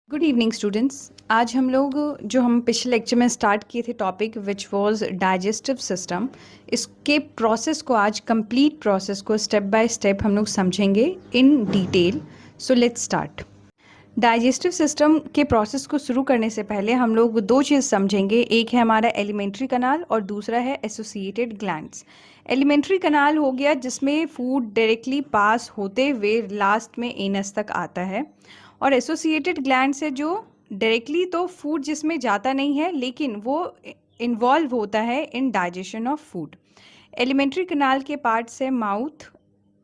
Good evening students. आज हम लोग जो हम पिछले लेक्चर में स्टार्ट किए थे topic which was digestive system, इसके प्रोसेस को आज कंप्लीट प्रोसेस को स्टेप बाय स्टेप हम लोग समझेंगे in detail. So let's start. Digestive system के प्रोसेस को शुरू करने से पहले हम लोग दो चीज़ समझेंगे। एक है हमारा एलिमेंट्री कनाल और दूसरा है एसोसिएटेड ग्लैंड्स। एलिमेंट्री कनाल हो गया जिसमें फूड डायरेक्टली पास होते हुए लास्ट में एनस तक आता है, और एसोसिएटेड ग्लैंड्स है जो डायरेक्टली तो फूड जिसमें जाता नहीं है लेकिन वो इन्वॉल्व होता है in digestion of food. Alimentary canal के पार्ट्स है mouth,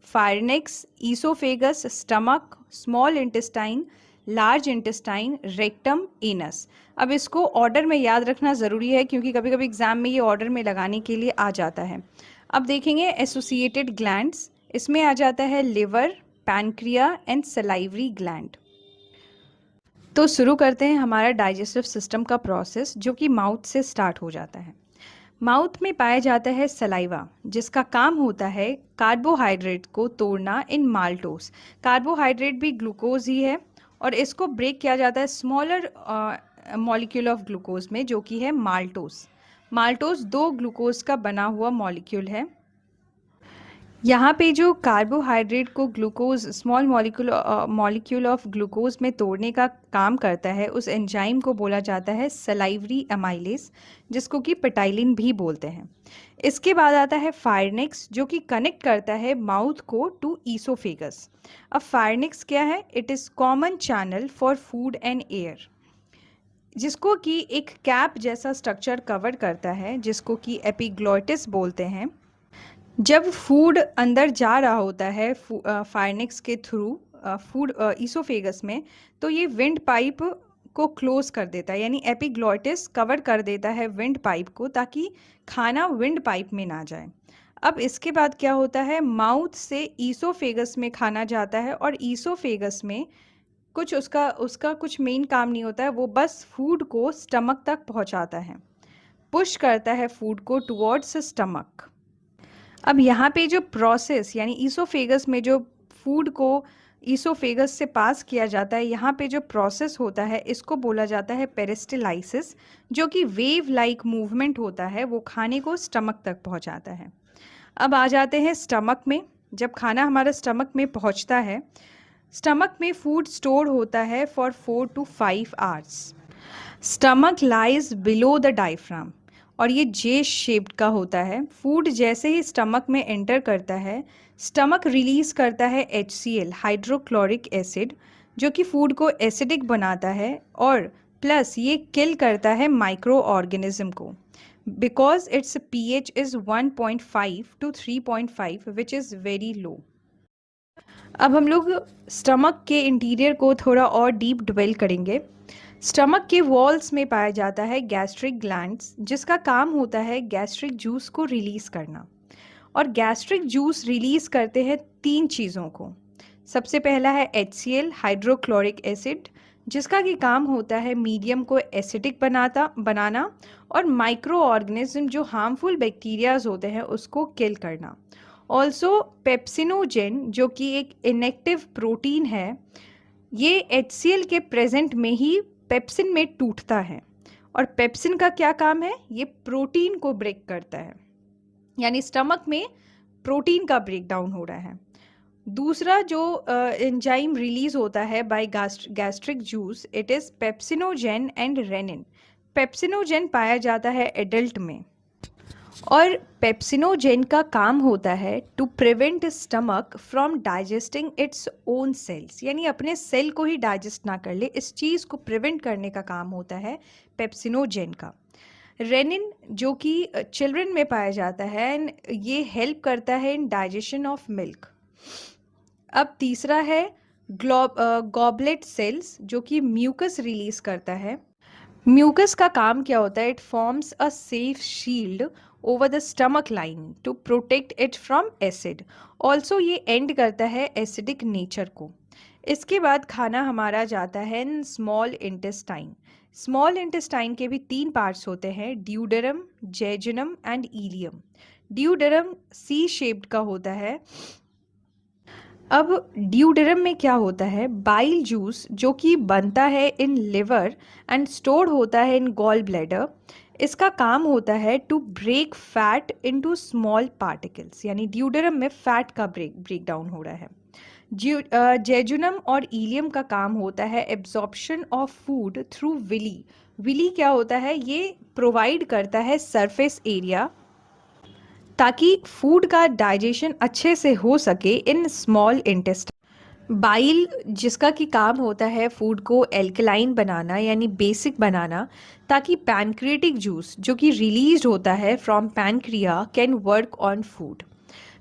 pharynx, oesophagus, stomach, small intestine, large intestine, rectum, anus. अब इसको ऑर्डर में याद रखना ज़रूरी है क्योंकि कभी कभी एग्जाम में ये ऑर्डर में लगाने के लिए आ जाता है। अब देखेंगे एसोसिएटेड ग्लैंड्स, इसमें आ जाता है liver, pancreas and salivary gland. तो शुरू करते हैं हमारा डाइजेस्टिव सिस्टम का प्रोसेस जो कि माउथ से स्टार्ट हो जाता है। माउथ में पाया जाता है सलाइवा जिसका काम होता है कार्बोहाइड्रेट को तोड़ना इन माल्टोस। कार्बोहाइड्रेट भी ग्लूकोज ही है और इसको ब्रेक किया जाता है स्मॉलर मॉलिक्यूल ऑफ ग्लूकोज में जो कि है माल्टोस। माल्टोस दो ग्लूकोज का बना हुआ मॉलिक्यूल है। यहाँ पे जो कार्बोहाइड्रेट को glucose small molecule of glucose में तोड़ने का काम करता है उस एंजाइम को बोला जाता है सलाइवरी एमाइलेज, जिसको कि पेटाइलिन भी बोलते हैं। इसके बाद आता है फायरनेक्स जो कि कनेक्ट करता है माउथ को टू ईसोफेगस। अब फायरनेक्स क्या है? It is common channel for food and air, जिसको कि एक कैप जैसा स्ट्रक्चर कवर करता है जिसको कि एपिग्लॉटिस बोलते हैं। जब फूड अंदर जा रहा होता है फायरनेक्स के थ्रू फूड ईसोफेगस में, तो ये विंड पाइप को क्लोज कर देता है, यानी एपिग्लॉटिस कवर कर देता है विंड पाइप को ताकि खाना विंड पाइप में ना जाए। अब इसके बाद क्या होता है, माउथ से ईसोफेगस में खाना जाता है और ईसोफेगस में कुछ उसका कुछ मेन काम नहीं होता है, वो बस फूड को स्टमक तक पहुंचाता है, पुश करता है फूड को टुवर्ड्स स्टमक। अब यहाँ पे जो प्रोसेस यानी ईसोफेगस में जो फूड को ईसोफेगस से पास किया जाता है, यहाँ पे जो प्रोसेस होता है इसको बोला जाता है पेरिस्टालाइसिस, जो कि वेव लाइक मूवमेंट होता है, वो खाने को स्टमक तक पहुँचाता है। अब आ जाते हैं स्टमक में। जब खाना हमारा स्टमक में पहुँचता है, स्टमक में फूड स्टोर होता है for 4 to 5 hours. Stomach lies below the diaphragm और ये जे शेप्ड का होता है। फूड जैसे ही स्टमक में एंटर करता है, स्टमक रिलीज करता है HCl हाइड्रोक्लोरिक एसिड, जो कि फूड को एसिडिक बनाता है और प्लस ये किल करता है माइक्रो ऑर्गेनिज्म को, because it's pH is 1.5 to 3.5 which is very low. अब हम लोग स्टमक के इंटीरियर को थोड़ा और डीप डिवेल करेंगे। स्टमक के वॉल्स में पाया जाता है गैस्ट्रिक ग्लैंड्स, जिसका काम होता है गैस्ट्रिक जूस को रिलीज़ करना। और गैस्ट्रिक जूस रिलीज़ करते हैं तीन चीज़ों को। सबसे पहला है HCl हाइड्रोक्लोरिक एसिड, जिसका कि काम होता है मीडियम को एसिडिक बनाना और माइक्रो ऑर्गेनिज्म जो हार्मफुल बैक्टीरियाज होते हैं उसको किल करना। ऑल्सो पेप्सिनोजेन जो कि एक इनएक्टिव प्रोटीन है, ये HCl के प्रेजेंट में ही पेप्सिन में टूटता है और पेप्सिन का क्या काम है, ये प्रोटीन को ब्रेक करता है, यानी स्टमक में प्रोटीन का ब्रेकडाउन हो रहा है। दूसरा जो एंजाइम रिलीज होता है by gastric juice, it is pepsinogen and rennin. Pepsinogen पाया जाता है एडल्ट में और पेप्सिनोजेन का काम होता है to prevent stomach from digesting its own cells, यानी अपने सेल को ही डाइजेस्ट ना कर ले, इस चीज़ को प्रिवेंट करने का काम होता है पेप्सिनोजेन का। रेनिन जो कि चिल्ड्रन में पाया जाता है एंड ये हेल्प करता है इन डाइजेशन ऑफ मिल्क। अब तीसरा है गॉबलेट सेल्स जो कि म्यूकस रिलीज करता है। म्यूकस का काम क्या होता है, it forms a safe shield over the stomach line to protect it from acid. Also ये एंड करता है एसिडिक नेचर को। इसके बाद खाना हमारा जाता है in small intestine. Small intestine के भी तीन पार्ट्स होते हैं, duodenum, jejunum and ileum. Duodenum C shaped का होता है, अब ड्यूडेरम में क्या होता है, बाइल जूस जो कि बनता है इन लिवर एंड स्टोर्ड होता है इन गॉल ब्लैडर, इसका काम होता है to break fat into small particles, यानी ड्यूडेरम में फैट का ब्रेक डाउन हो रहा है। जेजुनम और इलियम का काम होता है absorption of food through villi. Villi क्या होता है, ये प्रोवाइड करता है सरफेस एरिया ताकि फूड का डाइजेशन अच्छे से हो सके इन स्मॉल इंटेस्टाइन। बाइल जिसका कि काम होता है फूड को एल्कलाइन बनाना यानी बेसिक बनाना, ताकि पैनक्रिएटिक जूस जो कि रिलीज होता है from pancreas can work on food.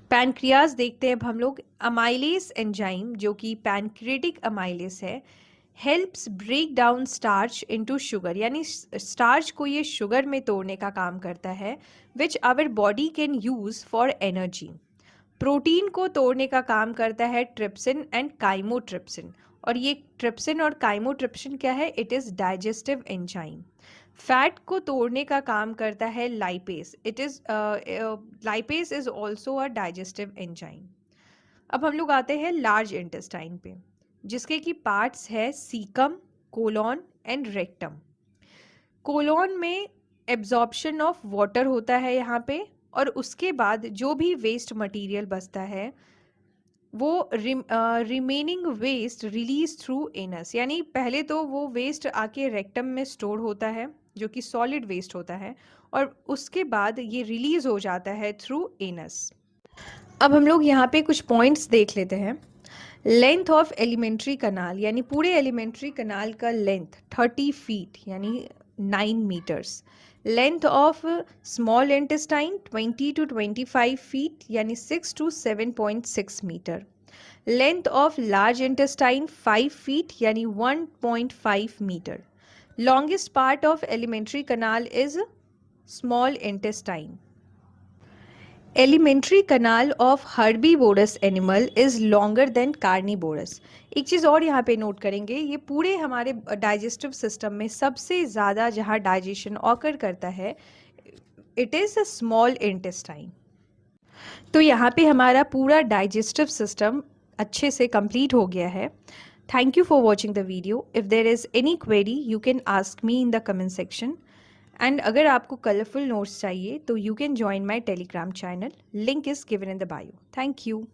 Pancreas देखते हैं अब हम लोग। अमाइलेस एंजाइम जो कि पैनक्रिएटिक अमाइलेस है, helps break down starch into sugar, यानी स्टार्च को ये शुगर में तोड़ने का काम करता है, which our body can use for energy. Protein को तोड़ने का काम करता है ट्रिप्सिन एंड काइमोट्रिप्सिन, और ये ट्रिप्सिन और काइमोट्रिप्सिन क्या है, it is digestive enzyme. Fat को तोड़ने का काम करता है lipase, lipase is also a digestive enzyme. अब हम लोग आते हैं लार्ज इंटेस्टाइन पे, जिसके की पार्ट्स है caecum, colon and rectum. Colon में एब्जॉर्प्शन ऑफ वाटर होता है यहाँ पे, और उसके बाद जो भी वेस्ट मटेरियल बचता है वो remaining waste release through anus, यानी पहले तो वो वेस्ट आके रेक्टम में स्टोर होता है जो कि सॉलिड वेस्ट होता है, और उसके बाद ये रिलीज हो जाता है थ्रू एनस। अब हम लोग यहाँ पे कुछ पॉइंट्स देख लेते हैं। लेंथ ऑफ एलिमेंट्री कनाल, यानी पूरे एलिमेंट्री कनाल का लेंथ 30 फीट यानी 9 metres. Length of small intestine 20 to 25 feet यानी 6 to 7.6 metre. Length of large intestine 5 feet यानी 1.5 metre. Longest part of alimentary canal is small intestine. Alimentary canal of herbivorous animal is longer than carnivorous. एक चीज़ और यहाँ पे note करेंगे, ये पूरे हमारे डाइजेस्टिव सिस्टम में सबसे ज़्यादा जहाँ डाइजेशन ऑकर करता है it is a small intestine. तो यहाँ पे हमारा पूरा डाइजेस्टिव सिस्टम अच्छे से कंप्लीट हो गया है। Thank you for watching the video. If there is any query you can ask me in the comment section. And अगर आपको कलरफुल नोट्स चाहिए तो you can join my Telegram channel, link is given in the bio. Thank you.